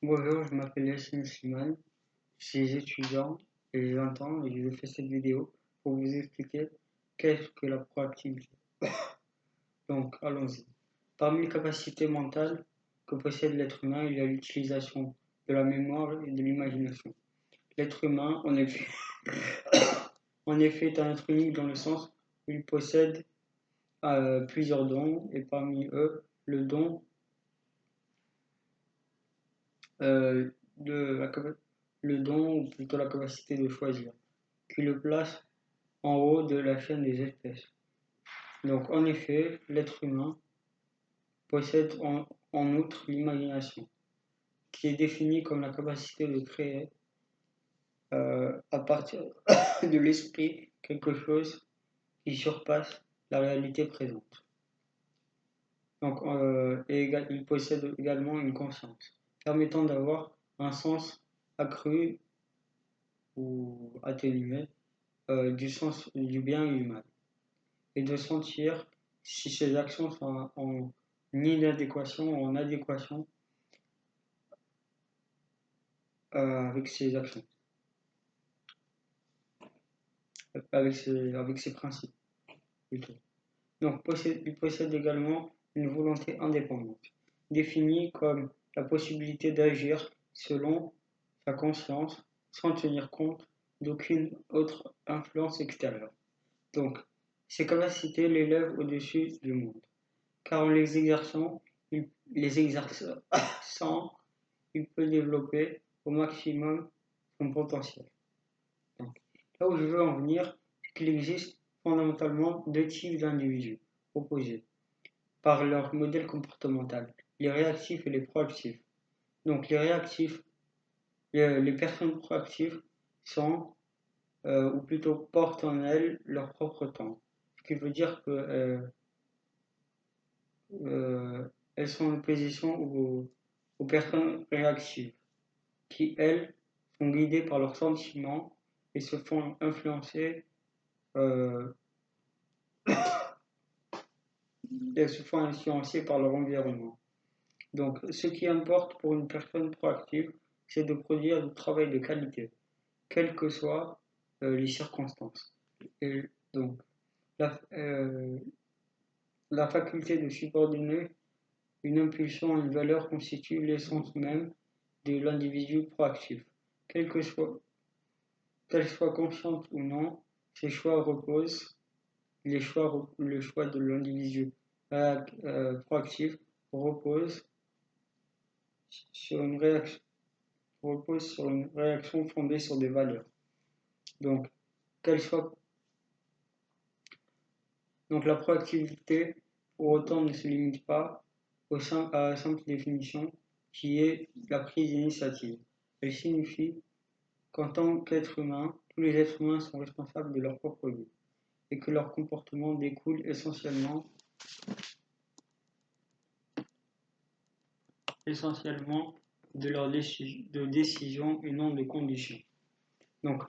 Bonjour, je m'appelle Yassine Slimane, je suis étudiant et j'ai 20 ans et je fais cette vidéo pour vous expliquer qu'est-ce que la proactivité. Donc, allons-y. Parmi les capacités mentales que possède l'être humain, il y a l'utilisation de la mémoire et de l'imagination. L'être humain, en effet, est un être unique dans le sens où il possède plusieurs dons et parmi eux, le don euh, le don ou plutôt la capacité de choisir, qui le place en haut de la chaîne des espèces. Donc en effet, l'être humain possède en outre l'imagination, qui est définie comme la capacité de créer à partir de l'esprit quelque chose qui surpasse la réalité présente. Donc, il possède également une conscience, permettant d'avoir un sens accru ou atténué du sens du bien et du mal, et de sentir si ses actions sont en inadéquation ou en adéquation avec ses actions, avec ses principes plutôt. Donc il possède également une volonté indépendante, définie comme la possibilité d'agir selon sa conscience sans tenir compte d'aucune autre influence extérieure. Donc, ces capacités l'élèvent au-dessus du monde, car en les exerçant, il peut développer au maximum son potentiel. Donc, là où je veux en venir, c'est qu'il existe fondamentalement deux types d'individus opposés par leur modèle comportemental, les réactifs et les proactifs. Donc les réactifs, les personnes proactives sont, ou plutôt portent en elles leur propre temps, ce qui veut dire que elles sont en opposition aux personnes réactives, qui elles sont guidées par leurs sentiments et se font influencer par leur environnement. Donc, ce qui importe pour une personne proactive, c'est de produire du travail de qualité, quelles que soient les circonstances. Et donc, la faculté de subordonner une impulsion à une valeur constitue l'essence même de l'individu proactif. Qu'elle soit consciente ou non, ses choix reposent, le choix de l'individu proactif repose sur une réaction fondée sur des valeurs. Donc, la proactivité, pour autant, ne se limite pas à la simple définition qui est la prise d'initiative. Elle signifie qu'en tant qu'être humain, tous les êtres humains sont responsables de leur propre vie et que leur comportement découle essentiellement de leurs décisions et non de conditions. Donc,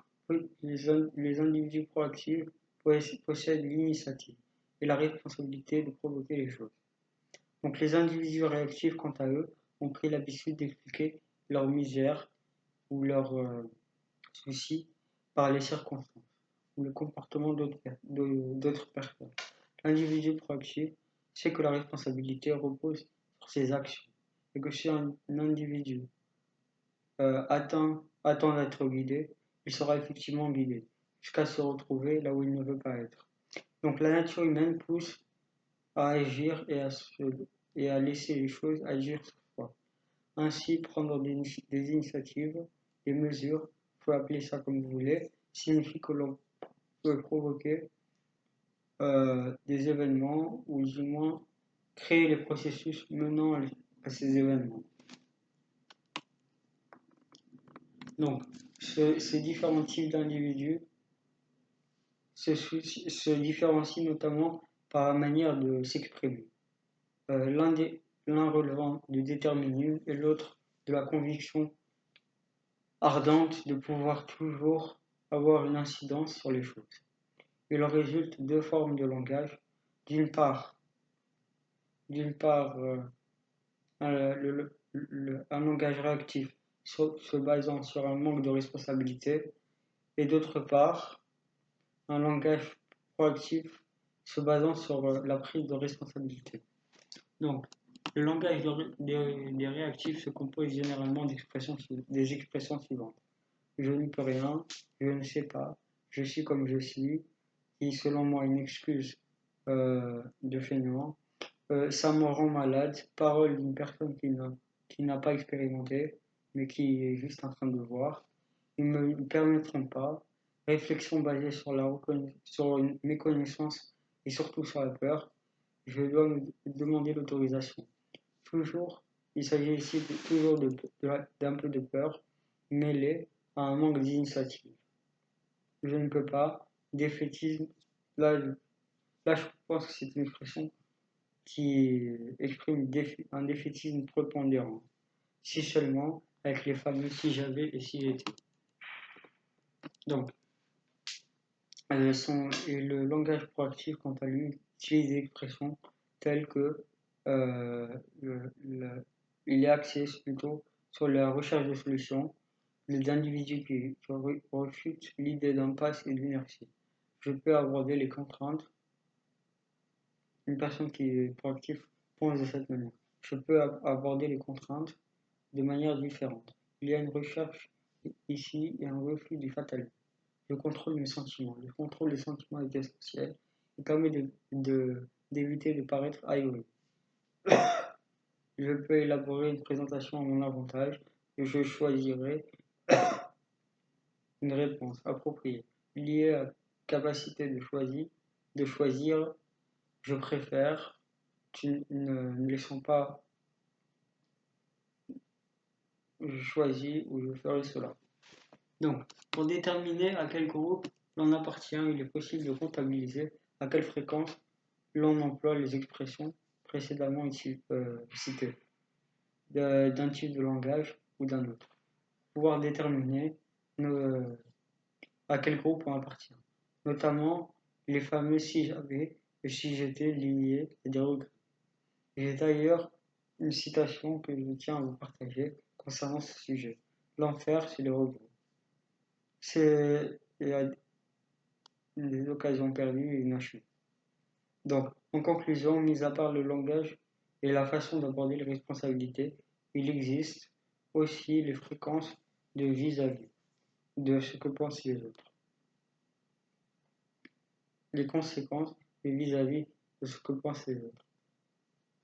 les individus proactifs possèdent l'initiative et la responsabilité de provoquer les choses. Donc, les individus réactifs, quant à eux, ont pris l'habitude d'expliquer leur misère ou leurs soucis par les circonstances ou le comportement d'autres personnes. L'individu proactif sait que la responsabilité repose sur ses actions et que si un individu attend d'être guidé, il sera effectivement guidé jusqu'à se retrouver là où il ne veut pas être. Donc la nature humaine pousse à agir et à laisser les choses agir sur soi. Ainsi, prendre des initiatives, des mesures, il faut appeler ça comme vous voulez, signifie que l'on peut provoquer des événements ou du moins créer les processus menant à ces événements. Donc, ces différents types d'individus se différencient notamment par la manière de s'exprimer. L'un relevant du déterminisme et l'autre de la conviction ardente de pouvoir toujours avoir une incidence sur les choses. Il en résulte deux formes de langage. D'une part, le un langage réactif se basant sur un manque de responsabilité, et d'autre part, un langage proactif se basant sur la prise de responsabilité. Donc, le langage des réactifs se compose généralement des expressions suivantes. Je n'y peux rien, je ne sais pas, je suis comme je suis, qui selon moi est une excuse de fainéant. Ça me rend malade, parole d'une personne qui n'a pas expérimenté, mais qui est juste en train de voir. Ils ne me permettront pas. Réflexion basée sur une méconnaissance et surtout sur la peur. Je dois me demander l'autorisation. Toujours, il s'agit ici toujours d'un peu de peur, mêlé à un manque d'initiative. Je ne peux pas, défaitisme, là je pense que c'est une expression qui exprime un défaitisme prépondérant. Si seulement, avec les fameux si j'avais et si j'étais. Donc, le langage proactif, quant à lui, utilise des expressions telles que il est axé plutôt sur la recherche de solutions, les individus qui refutent l'idée d'impasse et d'inertie. Je peux aborder les contraintes. Une personne qui est proactive pense de cette manière. Je peux aborder les contraintes de manière différente. Il y a une recherche ici et un refus du fatalisme. Je contrôle mes sentiments. Le contrôle des sentiments est essentiel. Il permet d'éviter de paraître ahuri. Je peux élaborer une présentation à mon avantage et je choisirai une réponse appropriée, liée à la capacité de choisir, je préfère, ne laissons pas je choisis ou je ferai cela. Donc, pour déterminer à quel groupe l'on appartient, il est possible de comptabiliser à quelle fréquence l'on emploie les expressions précédemment citées, d'un type de langage ou d'un autre. Pouvoir déterminer à quel groupe on appartient. Notamment les fameux si j'avais et si j'étais liés à des regrets. J'ai d'ailleurs une citation que je tiens à vous partager concernant ce sujet. L'enfer, c'est le regret. C'est des occasions perdues et inachevées. Donc, en conclusion, mis à part le langage et la façon d'aborder les responsabilités, il existe aussi les fréquences de vis-à-vis de ce que pensent les autres. Les conséquences et vis-à-vis de ce que pensent les autres.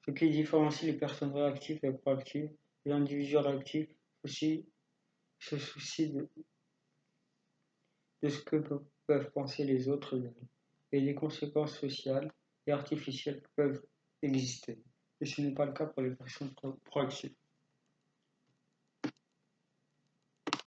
Ce qui différencie les personnes réactives et proactives, les individus réactifs aussi se soucient de ce que peuvent penser les autres d'elles et des conséquences sociales et artificielles qui peuvent exister. Et ce n'est pas le cas pour les personnes proactives.